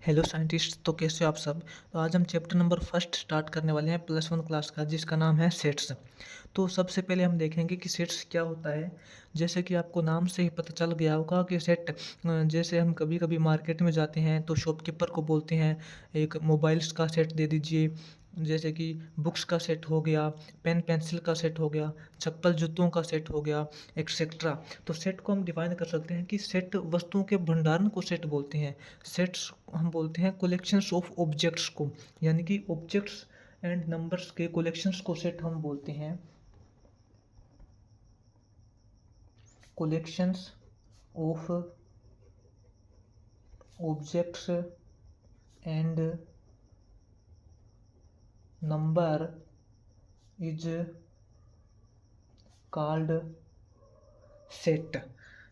Hello scientist, तो कैसे हो आप सब। तो आज हम चैप्टर नंबर फर्स्ट स्टार्ट करने वाले हैं +1 क्लास का, जिसका नाम है सेट्स। तो सबसे पहले हम देखेंगे कि सेट्स क्या होता है। जैसे कि आपको नाम से ही पता चल गया होगा कि सेट, जैसे हम कभी कभी मार्केट में जाते हैं तो शॉपकीपर को बोलते हैं एक मोबाइल्स का सेट दे दीजिए, जैसे कि बुक्स का सेट हो गया, पेन पेंसिल का सेट हो गया, चप्पल जूतों का सेट हो गया, एक्सेट्रा। तो सेट को हम डिफाइन कर सकते हैं कि सेट वस्तुओं के भंडारण को सेट बोलते हैं। सेट्स हम बोलते हैं कलेक्शंस ऑफ ऑब्जेक्ट्स को, यानी कि ऑब्जेक्ट्स एंड नंबर्स के कलेक्शंस को सेट हम बोलते हैं। Collections of objects and number is called set.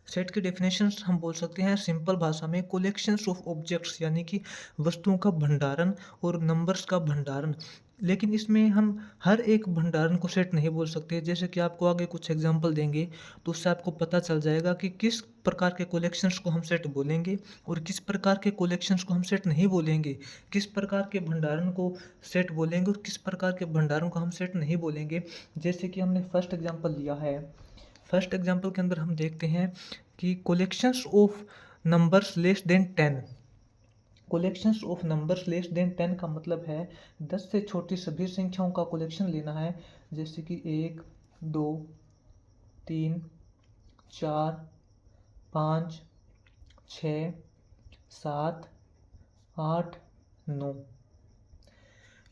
Set की डेफिनेशन हम बोल सकते हैं सिंपल भाषा में कलेक्शंस ऑफ ऑब्जेक्ट्स, यानी कि वस्तुओं का भंडारण और नंबर्स का भंडारण। लेकिन इसमें हम हर एक भंडारण को सेट नहीं बोल सकते। जैसे कि आपको आगे कुछ एग्जांपल देंगे तो उससे आपको पता चल जाएगा कि किस प्रकार के कलेक्शंस को हम सेट बोलेंगे और किस प्रकार के कलेक्शंस को हम सेट नहीं बोलेंगे, किस प्रकार के भंडारण को सेट बोलेंगे और किस प्रकार के भंडारण को हम सेट नहीं बोलेंगे। जैसे कि हमने फर्स्ट एग्जाम्पल लिया है, फर्स्ट एग्जाम्पल के अंदर हम देखते हैं कि collections of numbers less than 10। Collections of numbers less than 10 का मतलब है 10 से छोटी सभी संख्याओं का कलेक्शन लेना है। जैसे कि 1, 2, 3, 4, 5, 6, 7, 8, 9।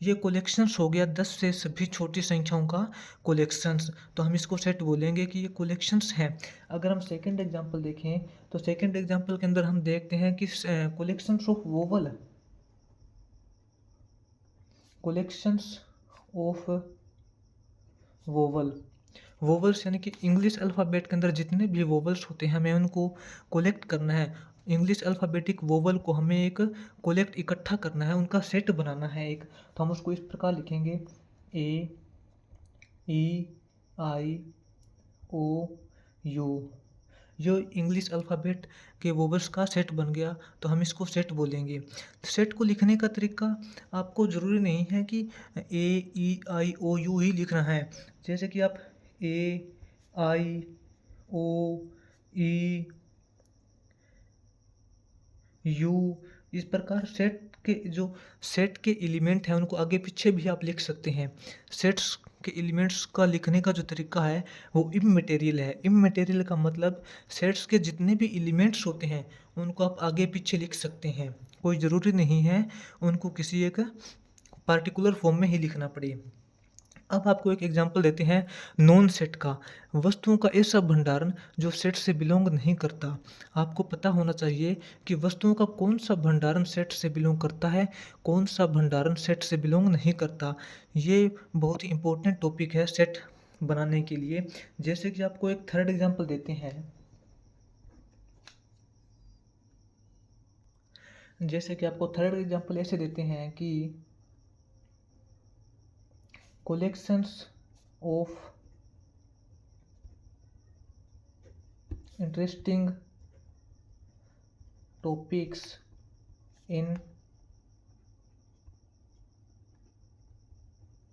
ये कलेक्शंस हो गया 10 से सभी छोटी संख्याओं का कलेक्शंस। तो हम इसको सेट बोलेंगे कि ये कलेक्शंस हैं। अगर हम सेकंड एग्जांपल देखें तो सेकंड एग्जांपल के अंदर हम देखते हैं कि collections of vowel, collections of vowel, vowels यानी कि इंग्लिश अल्फ़ाबेट के अंदर जितने भी वोवल्स होते हैं हमें उनको कलेक्ट करना है। इंग्लिश अल्फ़ाबेटिक वोवल को हमें एक कलेक्ट इकट्ठा करना है, उनका सेट बनाना है एक। तो हम उसको इस प्रकार लिखेंगे ए, ई, आई, ओ, यू। जो इंग्लिश अल्फ़ाबेट के वोवल्स का सेट बन गया तो हम इसको सेट बोलेंगे। सेट को लिखने का तरीका आपको ज़रूरी नहीं है कि ए, ई, आई, ओ, यू ही लिखना है। जैसे कि आप ए, आई, ओ, ई, यू, इस प्रकार सेट के एलिमेंट हैं उनको आगे पीछे भी आप लिख सकते हैं। सेट्स के एलिमेंट्स का लिखने का जो तरीका है वो इममटेरियल है। इममटेरियल का मतलब सेट्स के जितने भी एलिमेंट्स होते हैं उनको आप आगे पीछे लिख सकते हैं, कोई ज़रूरी नहीं है उनको किसी एक पार्टिकुलर फॉर्म में ही लिखना पड़े। अब आपको एक एग्जांपल देते हैं नॉन सेट का, वस्तुओं का ऐसा भंडारण जो सेट से बिलोंग नहीं करता। आपको पता होना चाहिए कि वस्तुओं का कौन सा भंडारण सेट से बिलोंग करता है, कौन सा भंडारण सेट से बिलोंग नहीं करता। ये बहुत ही इंपॉर्टेंट टॉपिक है सेट बनाने के लिए। जैसे कि आपको एक थर्ड एग्जांपल देते हैं, जैसे कि आपको थर्ड एग्जांपल ऐसे देते हैं कि collections of interesting topics in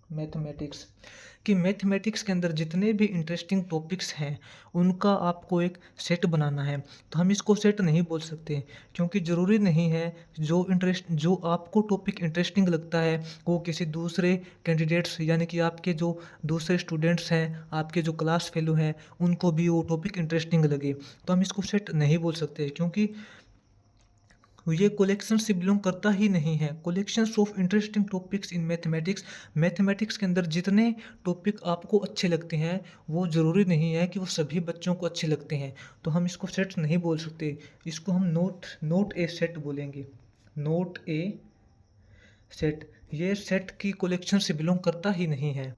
mathematics, कि मैथमेटिक्स के अंदर जितने भी इंटरेस्टिंग टॉपिक्स हैं उनका आपको एक सेट बनाना है। तो हम इसको सेट नहीं बोल सकते क्योंकि ज़रूरी नहीं है जो आपको टॉपिक इंटरेस्टिंग लगता है वो किसी दूसरे कैंडिडेट्स, यानी कि आपके जो दूसरे स्टूडेंट्स हैं, आपके जो क्लास फेलो हैं, उनको भी वो टॉपिक इंटरेस्टिंग लगे। तो हम इसको सेट नहीं बोल सकते क्योंकि ये कलेक्शन से बिलोंग करता ही नहीं है। Collections of interesting topics in mathematics, mathematics के अंदर जितने टॉपिक आपको अच्छे लगते हैं वो ज़रूरी नहीं है कि वो सभी बच्चों को अच्छे लगते हैं। तो हम इसको सेट नहीं बोल सकते, इसको हम नोट ए सेट बोलेंगे। नोट ए सेट, ये सेट की कलेक्शन से बिलोंग करता ही नहीं है।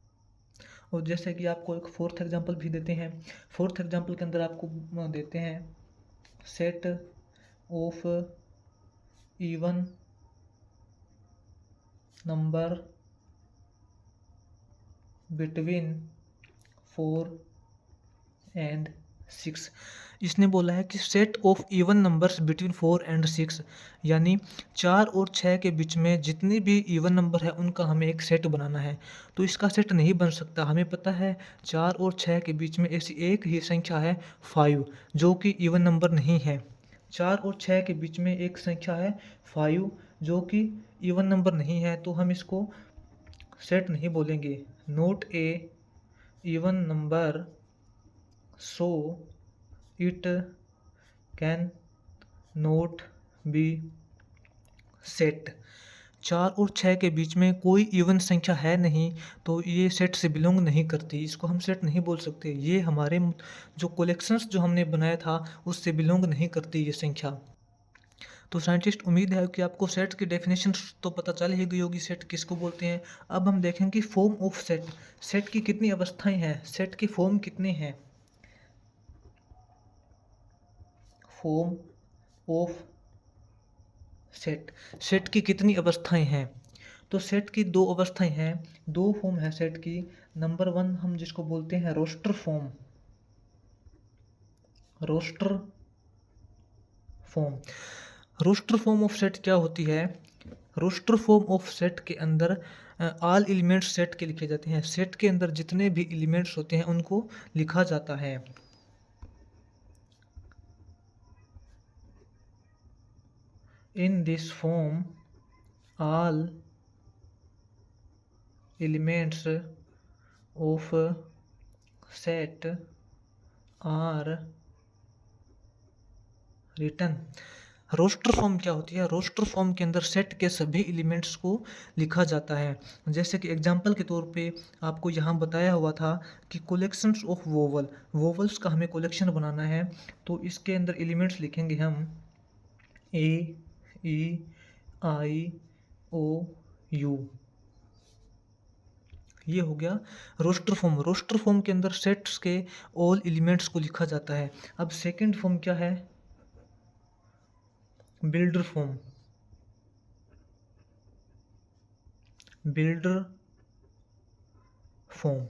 और जैसे कि आपको एक फोर्थ एग्जांपल भी देते हैं। फोर्थ एग्जांपल के अंदर आपको देते हैं set of even number between 4 and 6। इसने बोला है कि set of even numbers between 4 and 6, यानी 4 और 6 के बीच में जितने भी इवन नंबर है उनका हमें एक सेट बनाना है। तो इसका सेट नहीं बन सकता। हमें पता है 4 और 6 के बीच में ऐसी एक ही संख्या है 5, जो कि इवन नंबर नहीं है। 4 और 6 के बीच में एक संख्या है 5, जो कि इवन नंबर नहीं है, तो हम इसको सेट नहीं बोलेंगे। Not a even number, so it can not be set. 4 और 6 के बीच में कोई इवन संख्या है नहीं, तो ये सेट से बिलोंग नहीं करती, इसको हम सेट नहीं बोल सकते। ये हमारे जो कलेक्शंस जो हमने बनाया था उससे बिलोंग नहीं करती ये संख्या। तो साइंटिस्ट, उम्मीद है कि आपको सेट की डेफिनेशन तो पता चल ही गई होगी, सेट किसको बोलते हैं। अब हम देखें कि फॉर्म ऑफ सेट, सेट की कितनी अवस्थाएं हैं, सेट के फॉर्म कितने हैं। फॉर्म ऑफ सेट, सेट की कितनी अवस्थाएं हैं। तो सेट की दो अवस्थाएं हैं, दो फॉर्म है सेट की। नंबर 1 हम जिसको बोलते हैं roster form, roster form. Roster form of set क्या होती है। रोस्टर फॉर्म ऑफ सेट के अंदर ऑल एलिमेंट्स सेट के लिखे जाते हैं। सेट के अंदर जितने भी एलिमेंट्स होते हैं उनको लिखा जाता है। In this form all elements of set are written. Roster form क्या होती है। रोस्टर फॉर्म के अंदर सेट के सभी एलिमेंट्स को लिखा जाता है। जैसे कि एग्जांपल के तौर पे आपको यहाँ बताया हुआ था कि कलेक्शंस ऑफ वोवल, वोवल्स का हमें कलेक्शन बनाना है। तो इसके अंदर एलिमेंट्स लिखेंगे हम ए, ई, आई, ओ, यू। ये हो गया रोस्टर फॉर्म। रोस्टर फॉर्म के अंदर सेट्स के ऑल एलिमेंट्स को लिखा जाता है। अब सेकंड फॉर्म क्या है, builder form. Builder form,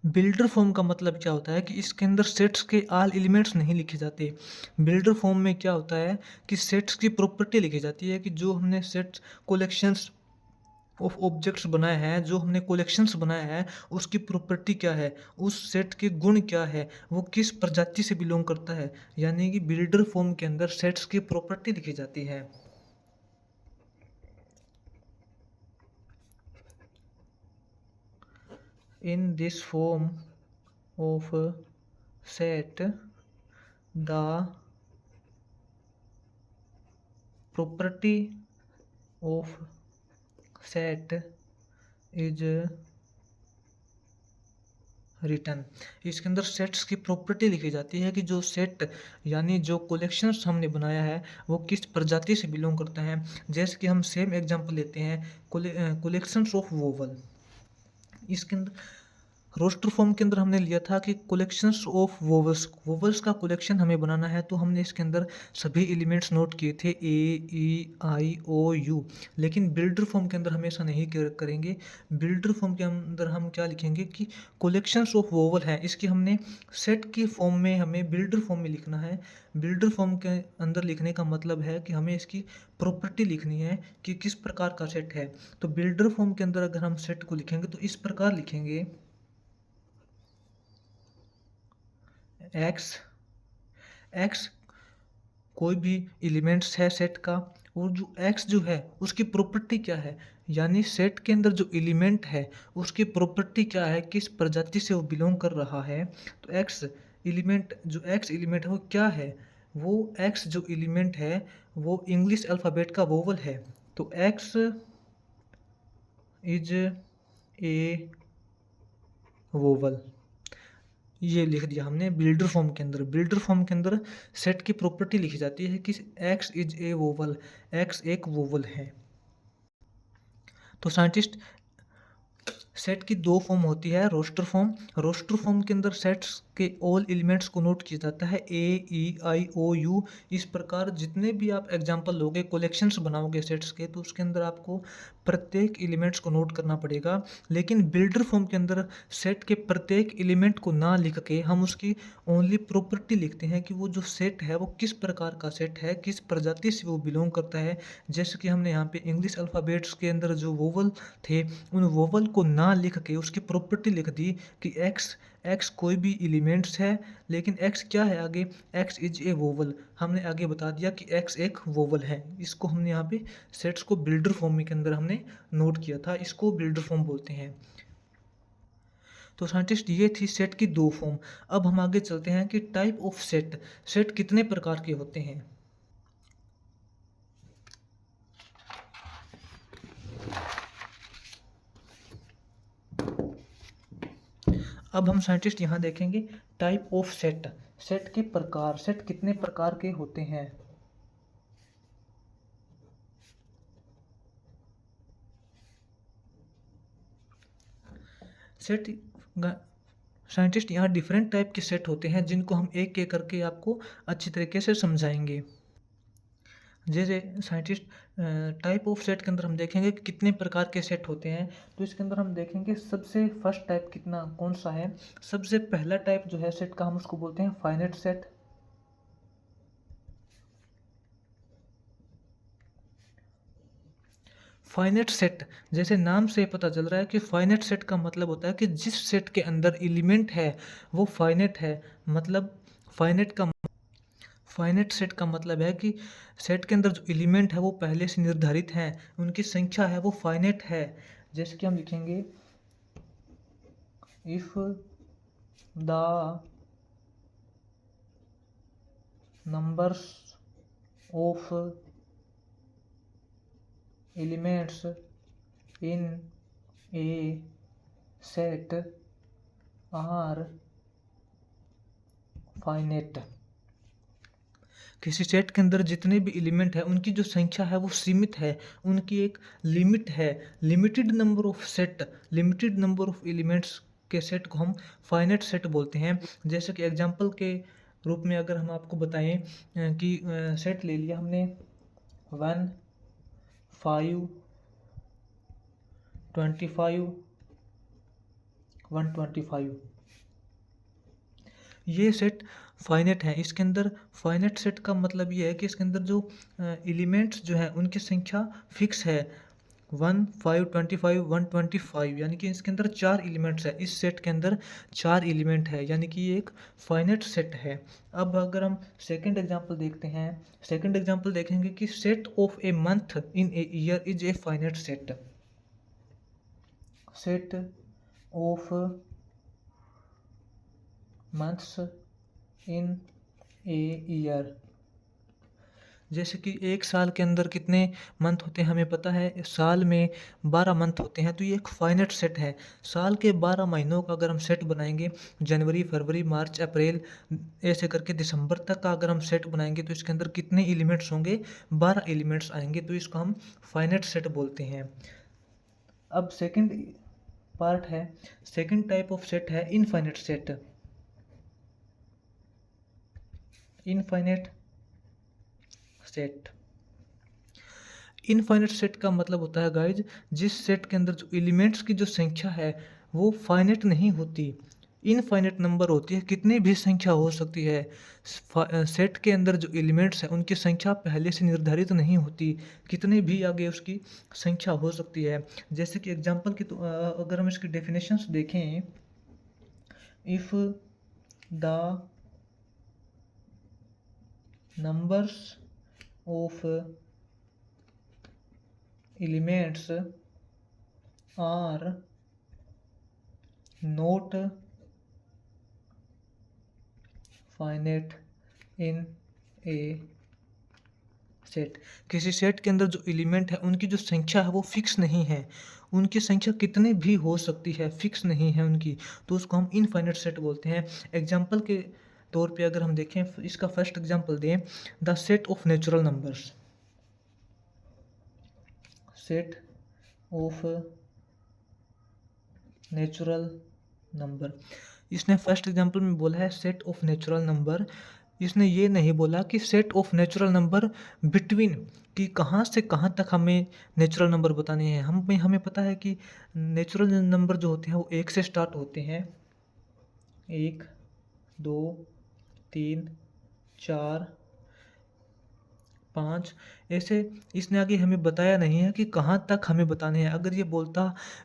builder form का मतलब क्या होता है कि इसके अंदर सेट्स के ऑल एलिमेंट्स नहीं लिखे जाते। बिल्डर फॉर्म में क्या होता है कि सेट्स की प्रॉपर्टी लिखी जाती है कि जो हमने सेट्स कलेक्शंस ऑफ ऑब्जेक्ट्स बनाए हैं, जो हमने कलेक्शंस बनाए हैं, उसकी प्रॉपर्टी क्या है, उस सेट के गुण क्या है, वो किस प्रजाति से बिलोंग करता है। यानी कि बिल्डर फॉर्म के अंदर सेट्स की प्रॉपर्टी लिखी जाती है। In this form of set, the property of set is return. इसके अंदर सेट्स की प्रॉपर्टी लिखी जाती है कि जो सेट यानी जो कलेक्शंस हमने बनाया है वो किस प्रजाति से बिलोंग करता है। जैसे कि हम सेम एग्जांपल लेते हैं कलेक्शंस ऑफ वोवल। इसके अंदर रोस्टर फॉर्म के अंदर हमने लिया था कि कलेक्शंस ऑफ वोवल्स, वोवल्स का कलेक्शन हमें बनाना है, तो हमने इसके अंदर सभी एलिमेंट्स नोट किए थे ए, ई, आई, ओ, यू। लेकिन बिल्डर फॉर्म के अंदर हम ऐसा नहीं करेंगे। बिल्डर फॉर्म के अंदर हम क्या लिखेंगे कि कलेक्शंस ऑफ वोवल है, इसकी हमने सेट की फॉर्म में हमें बिल्डर फॉर्म में लिखना है। बिल्डर फॉर्म के अंदर लिखने का मतलब है कि हमें इसकी प्रॉपर्टी लिखनी है कि किस प्रकार का सेट है। तो बिल्डर फॉर्म के अंदर अगर हम सेट को लिखेंगे तो इस प्रकार लिखेंगे एक्स, एक्स कोई भी एलिमेंट्स है सेट का, और जो एक्स जो है उसकी प्रॉपर्टी क्या है, यानी सेट के अंदर जो एलिमेंट है उसकी प्रॉपर्टी क्या है, किस प्रजाति से वो बिलोंग कर रहा है। तो एक्स एलिमेंट, जो एक्स एलिमेंट है वो क्या है, वो एक्स जो एलिमेंट है वो इंग्लिश अल्फ़ाबेट का वोवल है। तो एक्स इज ए वोवल, ये लिख दिया हमने बिल्डर फॉर्म के अंदर। बिल्डर फॉर्म के अंदर सेट की प्रॉपर्टी लिखी जाती है कि x is a vowel, x एक वोवल है। तो साइंटिस्ट, सेट की दो फॉर्म होती है, रोस्टर फॉर्म। रोस्टर फॉर्म के अंदर सेट्स के ऑल एलिमेंट्स को नोट किया जाता है, ए ई आई ओ यू। इस प्रकार जितने भी आप एग्जांपल लोगे, कलेक्शंस बनाओगे सेट्स के, तो उसके अंदर आपको प्रत्येक एलिमेंट्स को नोट करना पड़ेगा। लेकिन बिल्डर फॉर्म के अंदर सेट के प्रत्येक एलिमेंट को ना लिख के हम उसकी ओनली प्रॉपर्टी लिखते हैं कि वो जो सेट है वो किस प्रकार का सेट है, किस प्रजाति से वो बिलोंग करता है। जैसे कि हमने यहाँ पे इंग्लिश अल्फ़ाबेट्स के अंदर जो वोवल थे, उन वोवल को ना लिख के उसकी प्रॉपर्टी लिख दी कि एक्स एक्स कोई भी एलिमेंट्स है, लेकिन एक्स क्या है आगे, एक्स इज ए वोवल। हमने आगे बता दिया कि एक्स एक वोवल है। इसको हमने यहाँ पे सेट्स को बिल्डर फॉर्म के अंदर हमने नोट किया था, इसको बिल्डर फॉर्म बोलते हैं। तो साइंटिस्ट ये थी सेट की दो फॉर्म। अब हम आगे चलते हैं कि टाइप ऑफ सेट, सेट कितने प्रकार के होते हैं। अब हम साइंटिस्ट यहाँ देखेंगे टाइप ऑफ सेट, सेट के प्रकार, सेट कितने प्रकार के होते हैं। सेट साइंटिस्ट यहाँ डिफरेंट टाइप के सेट होते हैं, जिनको हम एक एक करके आपको अच्छी तरीके से समझाएंगे। जैसे साइंटिस्ट टाइप ऑफ सेट के अंदर हम देखेंगे कि कितने प्रकार के सेट होते हैं। तो इसके अंदर हम देखेंगे सबसे फर्स्ट टाइप कितना कौन सा है। सबसे पहला टाइप जो है सेट का, हम उसको बोलते हैं फाइनाइट सेट। फाइनाइट सेट, जैसे नाम से पता चल रहा है कि फाइनाइट सेट का मतलब होता है कि जिस सेट के अंदर एलिमेंट है वो फाइनाइट है। मतलब फाइनाइट का फाइनाइट सेट का मतलब है कि सेट के अंदर जो एलिमेंट है वो पहले से निर्धारित हैं, उनकी संख्या है वो फाइनाइट है। जैसे कि हम लिखेंगे if the numbers of elements in a set are finite. किसी सेट के अंदर जितने भी एलिमेंट है उनकी जो संख्या है वो सीमित है, उनकी एक लिमिट है। Limited number of set, limited number of elements के सेट को हम फाइनाइट सेट बोलते हैं। जैसे कि एग्जांपल के रूप में अगर हम आपको बताएं कि सेट ले लिया हमने 1 5 25 125, ये सेट फाइनाइट है। इसके अंदर फाइनाइट सेट का मतलब ये है कि इसके अंदर जो एलिमेंट्स जो हैं उनकी संख्या फिक्स है, 1 5 25 125, यानी कि इसके अंदर 4 एलिमेंट्स है। इस सेट के अंदर 4 एलिमेंट है, यानी कि ये एक फाइनाइट सेट है। अब अगर हम सेकंड एग्जांपल देखते हैं, सेकंड एग्जांपल देखेंगे कि set of a month in a year is a finite set. Set of months in a year, जैसे कि एक साल के अंदर कितने मंथ होते हैं हमें पता है, साल में 12 मंथ होते हैं। तो ये एक फाइनाइट सेट है। साल के 12 महीनों का अगर हम सेट बनाएंगे, जनवरी फरवरी मार्च अप्रैल ऐसे करके दिसंबर तक का अगर हम सेट बनाएंगे, तो इसके अंदर कितने एलिमेंट्स होंगे, 12 एलिमेंट्स आएंगे। तो इसको हम फाइनाइट सेट बोलते हैं। अब सेकंड पार्ट है, सेकंड टाइप ऑफ सेट है infinite set. Infinite set, infinite set का मतलब होता है गाइज, जिस सेट के अंदर जो एलिमेंट्स की जो संख्या है वो फाइनाइट नहीं होती, इनफाइनाइट नंबर होती है, कितनी भी संख्या हो सकती है। सेट के अंदर जो एलिमेंट्स है उनकी संख्या पहले से निर्धारित नहीं होती, कितने भी आगे उसकी संख्या हो सकती है। जैसे कि एग्जांपल की तो अगर हम इसकी डेफिनेशंस देखें, if the numbers of elements are not finite in a set, किसी सेट के अंदर जो एलिमेंट है उनकी जो संख्या है वो फिक्स नहीं है, उनकी संख्या कितने भी हो सकती है, फिक्स नहीं है उनकी, तो उसको हम इनफाइनाइट सेट बोलते हैं। एग्जांपल के तौर पे अगर हम देखें, इसका फर्स्ट एग्जांपल दें, the set of natural numbers. Set of natural number. इसने फर्स्ट एग्जांपल में बोला है सेट ऑफ नेचुरल नंबर। इसने ये नहीं बोला कि set of natural number between, कि कहाँ से कहाँ तक हमें नेचुरल नंबर बताने हैं। हमें पता है कि नेचुरल नंबर जो होते हैं वो 1 से स्टार्ट होते हैं, 1 2 3 4 5, ऐसे। इसने आगे हमें बताया नहीं है कि कहाँ तक हमें बताने हैं। अगर ये बोलता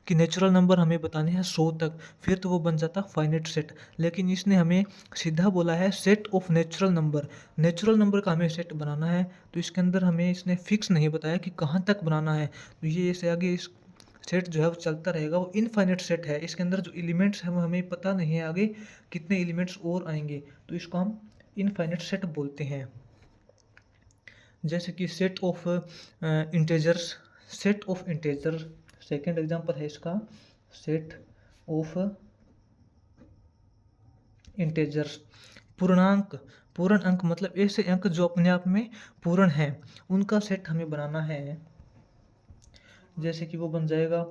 कि नेचुरल नंबर हमें बताने हैं 100 तक, फिर तो वो बन जाता फाइनाइट सेट। लेकिन इसने हमें सीधा बोला है set of natural number. Natural number का हमें सेट बनाना है, तो इसके अंदर हमें इसने फिक्स नहीं बताया कि कहाँ तक बनाना है। तो ये ऐसे आगे इस सेट जो है वो चलता रहेगा, वो इनफाइनाइट सेट है। इसके अंदर जो एलिमेंट्स हैं वो हमें पता नहीं है आगे कितने एलिमेंट्स और आएंगे, तो इसको हम इनफाइनाइट सेट बोलते हैं। जैसे कि set of integers, set of integer second example है इसका, सेट ऑफ इंटेजर्स। पूर्णांक, पूर्ण अंक मतलब ऐसे अंक जो अपने आप में पूर्ण हैं, उनका सेट हमें बनाना है। जैसे कि वो बन जाएगा,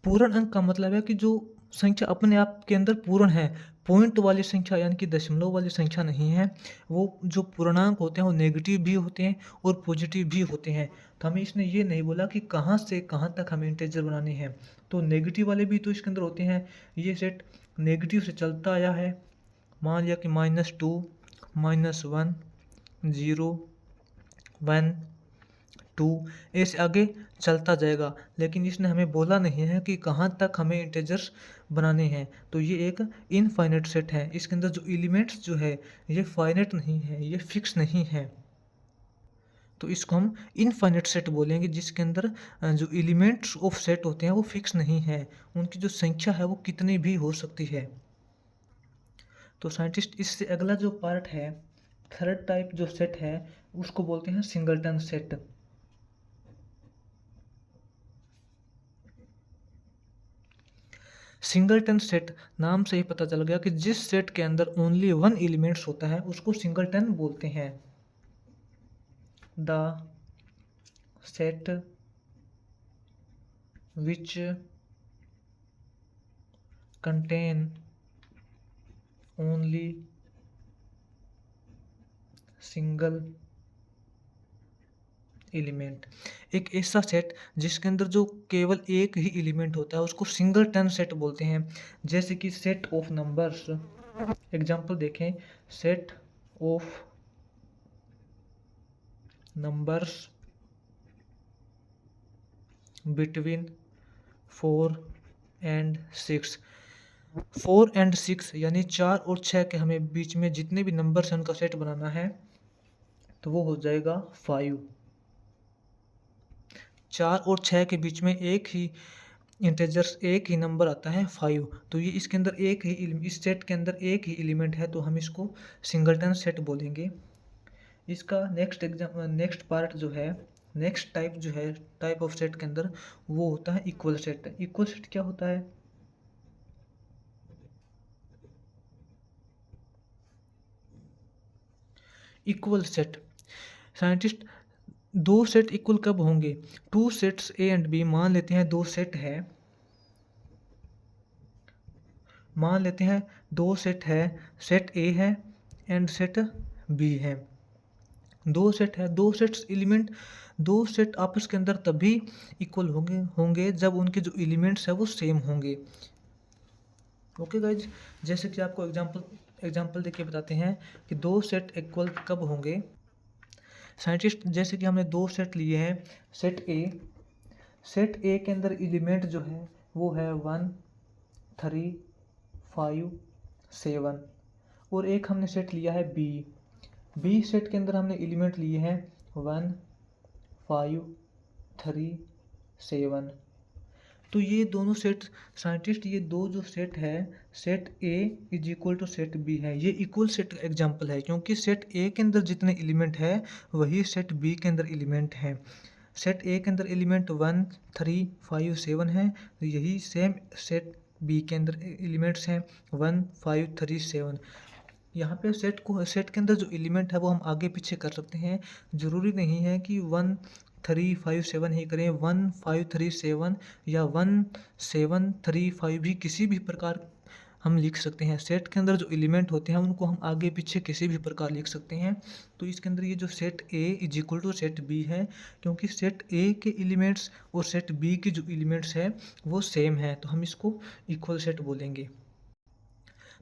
पूर्ण अंक का मतलब है कि जो संख्या अपने आप के अंदर पूर्ण है, पॉइंट वाली संख्या यानी कि दशमलव वाली संख्या नहीं है। वो जो पूर्णांक होते हैं वो नेगेटिव भी होते हैं और पॉजिटिव भी होते हैं। तो हमें इसने ये नहीं बोला कि कहाँ से कहाँ तक हमें इंटीजर बनाने हैं। तो नेगेटिव वाले भी तो इसके अंदर होते हैं। ये सेट नेगेटिव से चलता आया है। मान लिया कि -2 -1 0 1 2, ऐसे आगे चलता जाएगा। लेकिन इसने हमें बोला नहीं है कि कहाँ तक हमें इंटीजर्स बनाने हैं। तो ये एक इनफाइनाइट सेट है। इसके अंदर जो एलिमेंट्स जो है ये फाइनाइट नहीं है, ये फिक्स नहीं है। तो इसको हम इनफाइनाइट सेट बोलेंगे, जिसके अंदर जो एलिमेंट्स ऑफ सेट होते हैं वो फिक्स नहीं है, उनकी जो संख्या है वो कितनी भी हो सकती है। तो साइंटिस्ट इससे अगला जो पार्ट है, थर्ड टाइप जो सेट है, उसको बोलते हैं सिंगलटन सेट। सिंगलटन सेट नाम से ही पता चल गया कि जिस सेट के अंदर ओनली वन एलिमेंट्स होता है उसको सिंगलटन बोलते हैं। The set which contain only single element. एक ऐसा सेट जिसके अंदर जो केवल एक ही एलिमेंट होता है उसको सिंगलटन सेट बोलते हैं। जैसे कि सेट ऑफ नंबर्स, एग्जांपल देखें, set of numbers between 4 and 6। 4 and 6 यानी 4 और 6 के हमें बीच में जितने भी नंबर्स हैं उनका सेट बनाना है, तो वो हो जाएगा 5। 4 और 6 के बीच में एक ही इंटेजर्स, एक ही नंबर आता है 5। तो ये इसके अंदर एक ही इस सेट के अंदर एक ही एलिमेंट है, तो हम इसको सिंगलटन सेट बोलेंगे। इसका नेक्स्ट पार्ट जो है, नेक्स्ट टाइप जो है टाइप ऑफ सेट के अंदर, वो होता है इक्वल सेट। इक्वल सेट क्या होता है? इक्वल सेट साइंटिस्ट, दो सेट इक्वल कब होंगे? Two sets A and B, मान लेते हैं दो सेट है, मान लेते हैं दो सेट है, सेट ए है एंड सेट बी है। दो सेट है, दो सेट्स एलिमेंट, दो सेट आपस के अंदर तभी इक्वल होंगे जब उनके जो एलिमेंट्स है वो सेम होंगे। ओके गाइज, जैसे कि आपको एग्जांपल देके बताते हैं कि दो सेट इक्वल कब होंगे। साइंटिस्ट, जैसे कि हमने दो सेट लिए हैं, सेट ए, सेट ए के अंदर एलिमेंट जो है वो है 1 3 5 7, और एक हमने सेट लिया है बी। बी सेट के अंदर हमने एलिमेंट लिए हैं 1 5 3 7। तो ये दोनों सेट साइंटिस्ट, ये दो जो सेट है, set A is equal to set B है, ये इक्वल सेट का एग्जांपल है, क्योंकि सेट ए के अंदर जितने एलिमेंट है वही सेट बी के अंदर एलिमेंट है। सेट ए के अंदर एलिमेंट 1 3 5 7 है, तो यही सेम सेट बी के अंदर एलिमेंट्स हैं 1 5 3 7। यहाँ पे सेट के अंदर जो एलिमेंट है वो हम आगे पीछे कर सकते हैं। ज़रूरी नहीं है कि 1 1 7 3 5 7 ही करें, 1 5 3 7 या 1 7 3 5 भी किसी भी प्रकार हम लिख सकते हैं। सेट के अंदर जो एलिमेंट होते हैं उनको हम आगे पीछे किसी भी प्रकार लिख सकते हैं। तो इसके अंदर ये जो set A is equal to set B है, क्योंकि सेट ए के एलिमेंट्स और सेट बी के जो एलिमेंट्स है वो सेम है, तो हम इसको इक्वल सेट बोलेंगे।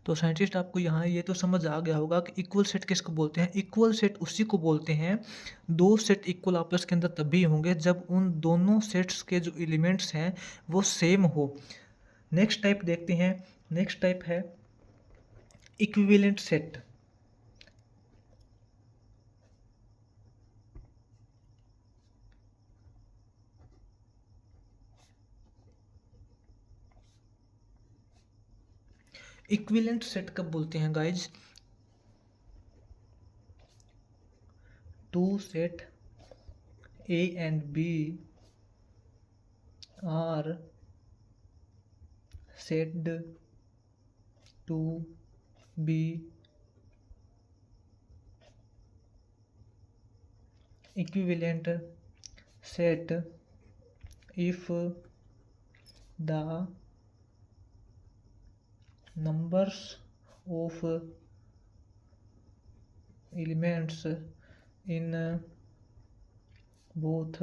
तो साइंटिस्ट आपको यहाँ ये तो समझ आ गया होगा कि इक्वल सेट किसको बोलते हैं। इक्वल सेट उसी को बोलते हैं, दो सेट इक्वल आपस के अंदर तभी होंगे जब उन दोनों सेट्स के जो एलिमेंट्स हैं वो सेम हो। नेक्स्ट टाइप देखते हैं। नेक्स्ट टाइप है इक्विवेलेंट सेट। इक्विवेलेंट सेट कब बोलते हैं guys? Two set A and B are said to be equivalent set if the numbers of elements in both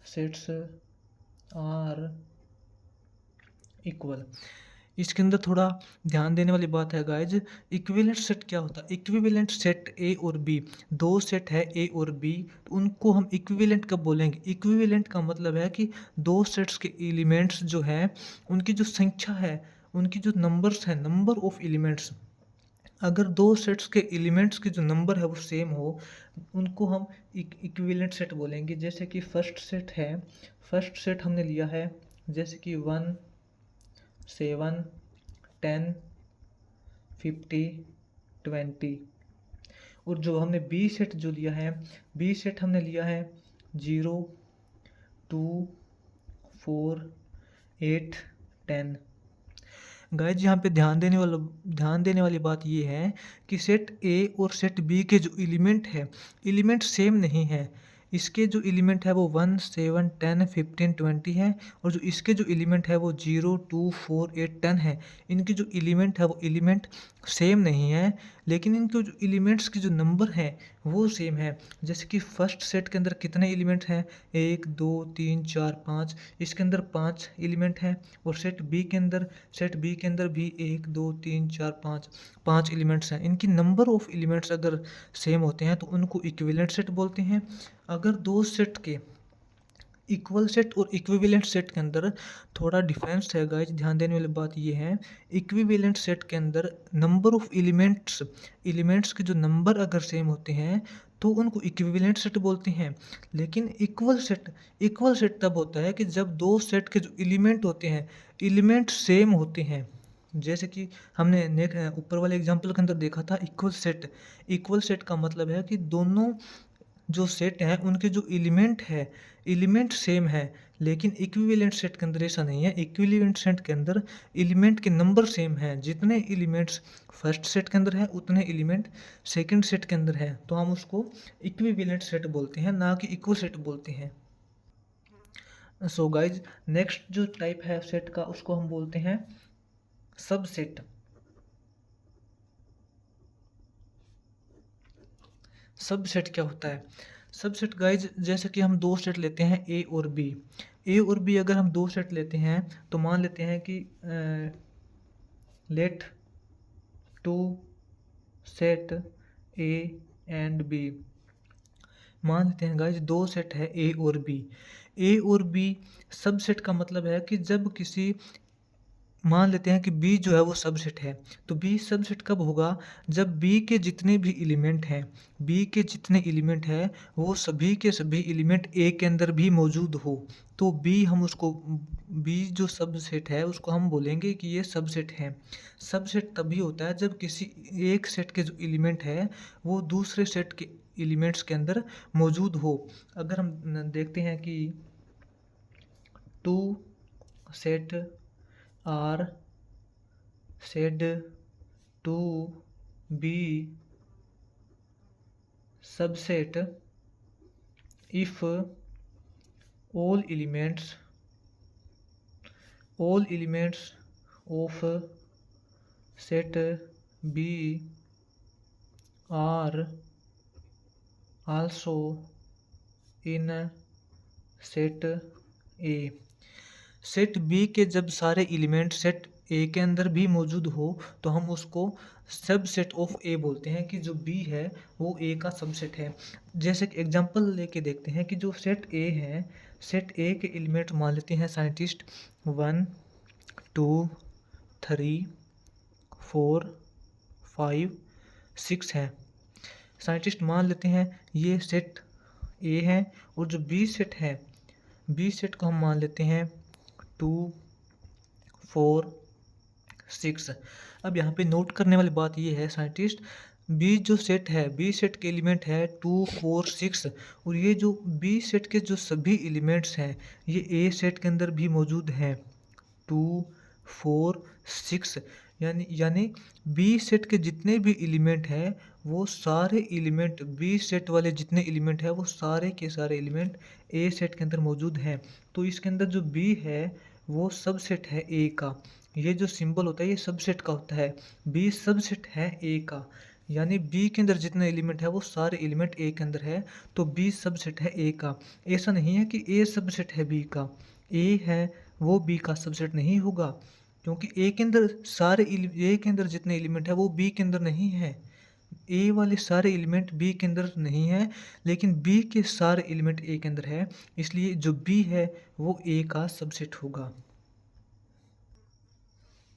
sets are equal. इसके अंदर थोड़ा ध्यान देने वाली बात है गाइज, इक्विवेलेंट सेट क्या होता है? इक्विवेलेंट सेट ए और बी, दो सेट है ए और बी, तो उनको हम इक्विवेलेंट कब बोलेंगे? इक्विवेलेंट का मतलब है कि दो सेट्स के एलिमेंट्स जो हैं उनकी जो संख्या है, उनकी जो नंबर्स है, नंबर ऑफ एलिमेंट्स, अगर दो सेट्स के एलिमेंट्स की जो नंबर है वो सेम हो, उनको हम इक्विवेलेंट सेट बोलेंगे। जैसे कि फर्स्ट सेट है, फर्स्ट सेट हमने लिया है जैसे कि 1 7 10 50 20, और जो हमने बी सेट जो लिया है, बी सेट हमने लिया है 0 2 4 8 10। गाइज यहाँ पे ध्यान देने वाली बात ये है कि सेट ए और सेट बी के जो एलिमेंट है, एलिमेंट सेम नहीं है। इसके जो एलिमेंट है वो 1 7 10 15 20 है, और जो इसके जो एलिमेंट है वो 0 2 4 8 10 है। इनकी जो एलिमेंट है वो एलिमेंट सेम नहीं है, लेकिन इनके जो एलिमेंट्स की जो नंबर है वो सेम है। जैसे कि फर्स्ट सेट के अंदर कितने एलिमेंट हैं? 1 2 3 4 5, इसके अंदर 5 एलिमेंट हैं। और सेट बी के अंदर भी 1 2 3 4 5 एलिमेंट्स हैं। इनकी नंबर ऑफ एलिमेंट्स अगर सेम होते हैं तो उनको इक्विवेलेंट सेट बोलते हैं। अगर दो सेट के इक्वल सेट और इक्विवेलेंट सेट के अंदर थोड़ा डिफरेंस है गाइज, ध्यान देने वाली बात ये है, इक्विवेलेंट सेट के अंदर नंबर ऑफ एलिमेंट्स के जो नंबर अगर सेम होते हैं तो उनको इक्विवेलेंट सेट बोलते हैं। लेकिन इक्वल सेट तब होता है कि जब दो सेट के जो एलिमेंट होते हैं, एलिमेंट सेम होते हैं। जैसे कि हमने ऊपर वाले एग्जांपल के अंदर देखा था इक्वल सेट का मतलब है कि दोनों जो सेट हैं उनके जो एलिमेंट है, एलिमेंट सेम है। लेकिन इक्विवेलेंट सेट के अंदर ऐसा नहीं है। इक्विवेलेंट सेट के अंदर एलिमेंट के नंबर सेम है, जितने एलिमेंट्स फर्स्ट सेट के अंदर है उतने एलिमेंट सेकंड सेट के अंदर है, तो हम उसको इक्विवेलेंट सेट बोलते हैं, ना कि इक्वल सेट बोलते हैं। सो गाइज, नेक्स्ट जो टाइप है सेट का उसको हम बोलते हैं सबसेट। सबसेट क्या होता है? सबसेट गाइज, जैसे कि हम दो सेट लेते हैं ए और बी अगर हम दो सेट लेते हैं तो मान लेते हैं कि let two set A and B, मान लेते हैं गाइज दो सेट है ए और बी सबसेट का मतलब है कि जब किसी, मान लेते हैं कि बी जो है वो सबसेट है, तो बी सबसेट कब होगा? जब बी के जितने भी एलिमेंट हैं वो सभी के सभी एलिमेंट ए के अंदर भी मौजूद हो, तो बी जो सबसेट है उसको हम बोलेंगे कि ये सबसेट है। सबसेट तभी होता है जब किसी एक सेट के जो एलिमेंट है वो दूसरे सेट के एलिमेंट्स के अंदर मौजूद हो। अगर हम देखते हैं कि two set are said to be subset if all elements of set B are also in set A. Set B के जब सारे एलिमेंट सेट ए के अंदर भी मौजूद हो तो हम उसको सब सेट ऑफ ए बोलते हैं कि जो बी है वो ए का सबसेट है। जैसे कि एग्जांपल लेके देखते हैं कि जो सेट ए है, सेट ए के एलिमेंट मान लेते हैं साइंटिस्ट 1 2 3 4 5 6 हैं। साइंटिस्ट मान लेते हैं ये सेट ए है, और जो बी सेट है, बी सेट को हम मान लेते हैं 2 4 6। अब यहाँ पे नोट करने वाली बात ये है साइंटिस्ट, बी जो सेट है, बी सेट के एलिमेंट है 2 4 6, और ये जो बी सेट के जो सभी एलिमेंट्स हैं ये ए सेट के अंदर भी मौजूद हैं 2 4 6। यानी बी सेट के जितने भी एलिमेंट हैं वो सारे एलिमेंट, बी सेट वाले जितने एलिमेंट हैं वो सारे के सारे एलिमेंट ए सेट के अंदर मौजूद हैं। तो इसके अंदर जो बी है वो सबसेट है ए का। ये जो सिंबल होता है ये सबसेट का होता है, बी सबसेट है ए का। यानी बी के अंदर जितने एलिमेंट है वो सारे एलिमेंट ए के अंदर है, तो बी सबसेट है ए का। ऐसा नहीं है कि ए सबसेट है बी का, ए है वो बी का सबसेट नहीं होगा, क्योंकि ए के अंदर ए के अंदर जितने एलिमेंट है वो बी के अंदर नहीं है। ए वाले सारे एलिमेंट बी के अंदर नहीं है, लेकिन बी के सारे एलिमेंट ए के अंदर है, इसलिए जो बी है वो ए का सबसेट होगा।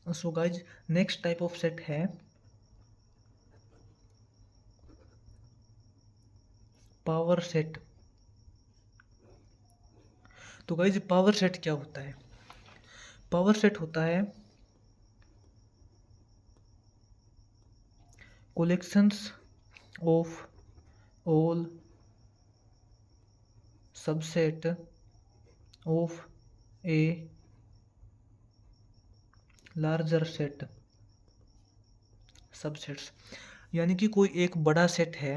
So guys, next type of set है पावर सेट। तो गाइज पावर सेट क्या होता है? पावर सेट होता है collections of all subset of a larger set subsets. यानी कि कोई एक बड़ा सेट है,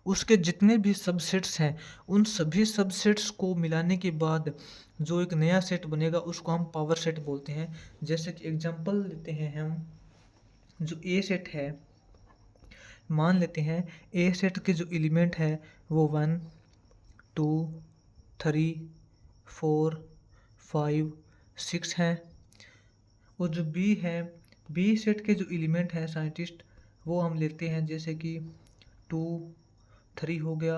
उसके जितने भी सबसेट्स हैं उन सभी सबसेट्स को मिलाने के बाद जो एक नया सेट बनेगा उसको हम पावर सेट बोलते हैं। जैसे कि एग्जांपल लेते हैं हम, जो ए सेट है, मान लेते हैं ए सेट के जो एलिमेंट है वो 1 2 3 4 5 6 हैं, और जो बी है, बी सेट के जो एलिमेंट हैं साइंटिस्ट वो हम लेते हैं जैसे कि 2 3 हो गया।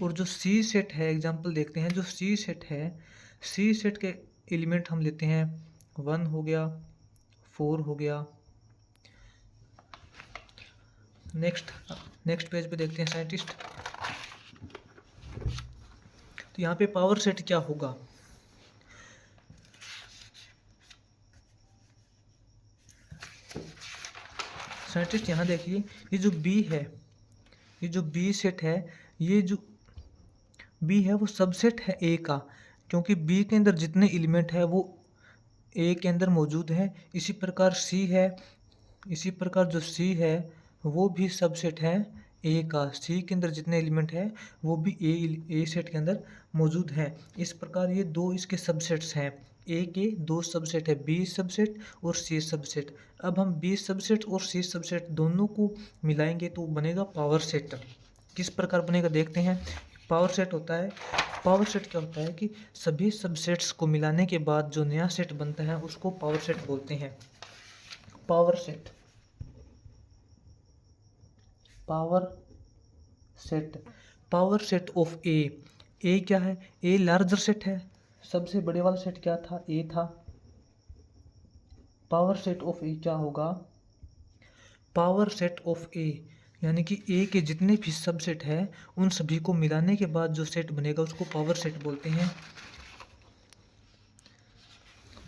और जो सी सेट है, एग्जांपल देखते हैं, जो सी सेट है, सी सेट के एलिमेंट हम लेते हैं 1 हो गया 4 हो गया। नेक्स्ट पेज पे देखते हैं साइंटिस्ट। तो यहाँ पे पावर सेट क्या होगा? साइंटिस्ट यहाँ देखिए, ये जो बी है, ये जो बी सेट है, ये जो बी है वो सबसेट है ए का, क्योंकि बी के अंदर जितने एलिमेंट है वो ए के अंदर मौजूद है। इसी प्रकार सी है, इसी प्रकार जो सी है वो भी सबसेट है ए का, सी के अंदर जितने एलिमेंट है वो भी ए सेट के अंदर मौजूद है। इस प्रकार ये दो इसके सबसेट्स हैं, ए के दो सबसेट है, बी सबसेट और सी सबसेट। अब हम बी सबसेट और सी सबसेट दोनों को मिलाएंगे तो बनेगा पावर सेट। किस प्रकार बनेगा देखते हैं। पावर सेट होता है, पावर सेट क्या होता है कि सभी सबसेट्स को मिलाने के बाद जो नया सेट बनता है उसको पावर सेट बोलते हैं। Power set, power set, power set of A. A क्या है? ए लार्जर सेट है, सबसे बड़े वाला सेट क्या था? ए था। पावर सेट ऑफ ए क्या होगा? पावर सेट ऑफ ए, यानी कि ए के जितने भी सबसेट है उन सभी को मिलाने के बाद जो सेट बनेगा उसको पावर सेट बोलते हैं।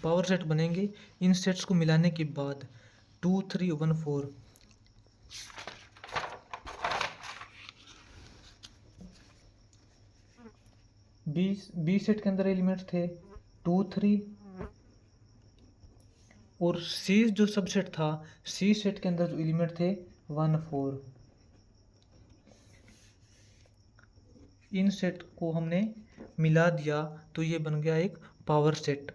पावर सेट बनेंगे इन सेट्स को मिलाने के बाद 2 3 1 4। बी सेट के अंदर एलिमेंट्स थे 2 3, और सी जो सबसेट था, सी सेट के अंदर जो एलिमेंट थे 1 4। इन सेट को हमने मिला दिया तो ये बन गया एक पावर सेट।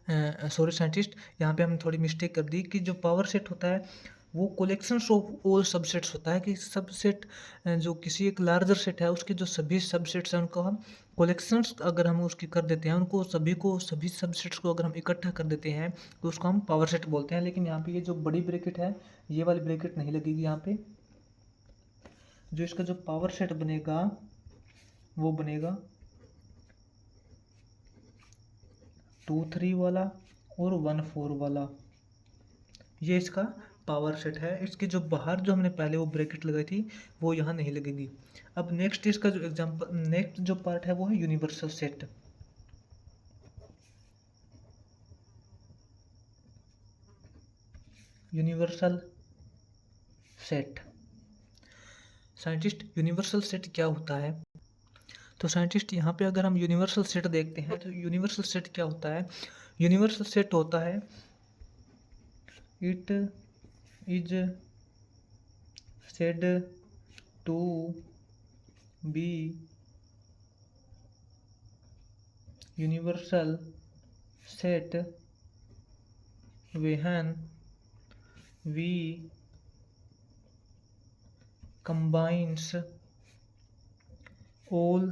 सॉरी साइंटिस्ट, यहाँ पे हमने थोड़ी मिस्टेक कर दी कि जो पावर सेट होता है वो कलेक्शंस ऑफ ऑल सबसेट्स होता है, कि सबसेट जो किसी एक लार्जर सेट है उसके जो सभी सबसेट्स हैं उनको हम कलेक्शंस अगर हम उसकी कर देते हैं, उनको सभी सबसेट्स को अगर हम इकट्ठा कर देते हैं तो उसको हम पावर सेट बोलते हैं। लेकिन यहाँ पे ये जो बड़ी ब्रैकेट है ये वाली ब्रैकेट नहीं लगेगी। यहाँ पे जो इसका जो पावर सेट बनेगा वो बनेगा 2 3 वाला और 1 4 वाला, ये इसका पावर सेट है। इसके जो बाहर जो हमने पहले वो ब्रैकेट लगाई थी वो यहाँ नहीं लगेगी। अब नेक्स्ट इसका जो एग्जांपल, नेक्स्ट जो पार्ट है वो है universal set. Universal set scientist, universal set क्या होता है? तो साइंटिस्ट यहाँ पे अगर हम यूनिवर्सल सेट देखते हैं तो यूनिवर्सल सेट क्या होता है? यूनिवर्सल सेट होता है it is said to be universal set when we combines all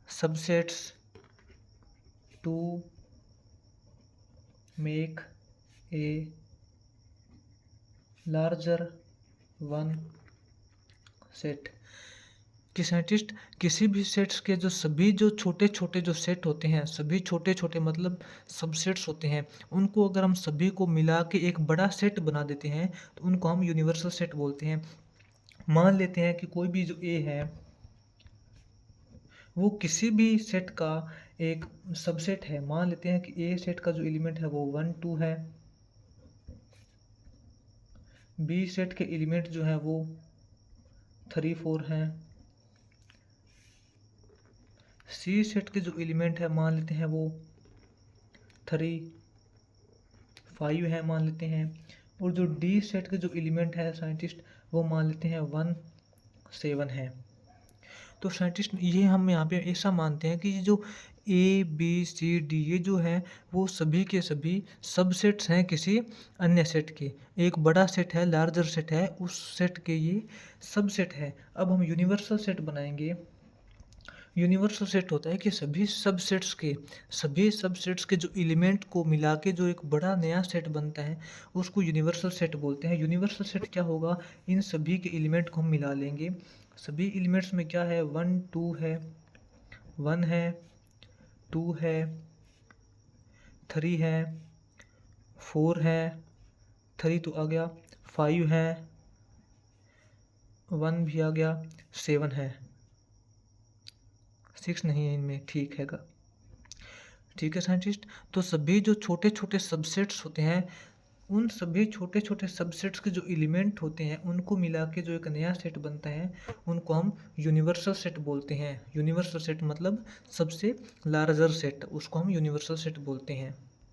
subsets to make a larger one set। कि साइंटिस्ट किसी भी सेट्स के जो सभी जो छोटे छोटे जो सेट होते हैं, सभी छोटे छोटे मतलब सबसेट्स होते हैं, उनको अगर हम सभी को मिला के एक बड़ा सेट बना देते हैं तो उनको हम यूनिवर्सल सेट बोलते हैं। मान लेते हैं कि कोई भी जो ए है वो किसी भी सेट का एक सबसेट है। मान लेते हैं कि ए सेट का जो एलिमेंट है वो 1 2 है, बी सेट के एलिमेंट जो है वो 3 4 हैं, सी सेट के जो एलिमेंट है मान लेते हैं वो 3 5 है मान लेते हैं, और जो डी सेट के जो एलिमेंट है साइंटिस्ट वो मान लेते हैं 1 7 है। तो साइंटिस्ट ये हम यहाँ पे ऐसा मानते हैं कि ये जो ए बी सी डी ये जो है वो सभी के सभी सबसेट्स हैं किसी अन्य सेट के। एक बड़ा सेट है, लार्जर सेट है, उस सेट के ये सबसेट है। अब हम यूनिवर्सल सेट बनाएंगे। यूनिवर्सल सेट होता है कि सभी सबसेट्स के जो एलिमेंट को मिला के जो एक बड़ा नया सेट बनता है उसको यूनिवर्सल सेट बोलते हैं। यूनिवर्सल सेट क्या होगा? इन सभी के एलिमेंट को हम मिला लेंगे। सभी एलिमेंट्स में क्या है? 1 2 है, 1 है, 2 है, 3 है, 4 है, 3 तो आ गया, 5 है, 1 भी आ गया, 7 है, 6 नहीं है इनमें, ठीक है साइंटिस्ट। तो सभी जो छोटे छोटे सबसेट्स होते हैं उन सभी छोटे छोटे सबसेट्स के जो एलिमेंट होते हैं उनको मिला के जो एक नया सेट बनता है उनको हम यूनिवर्सल सेट बोलते हैं। यूनिवर्सल सेट मतलब सबसे लार्जर सेट, उसको हम यूनिवर्सल सेट बोलते हैं।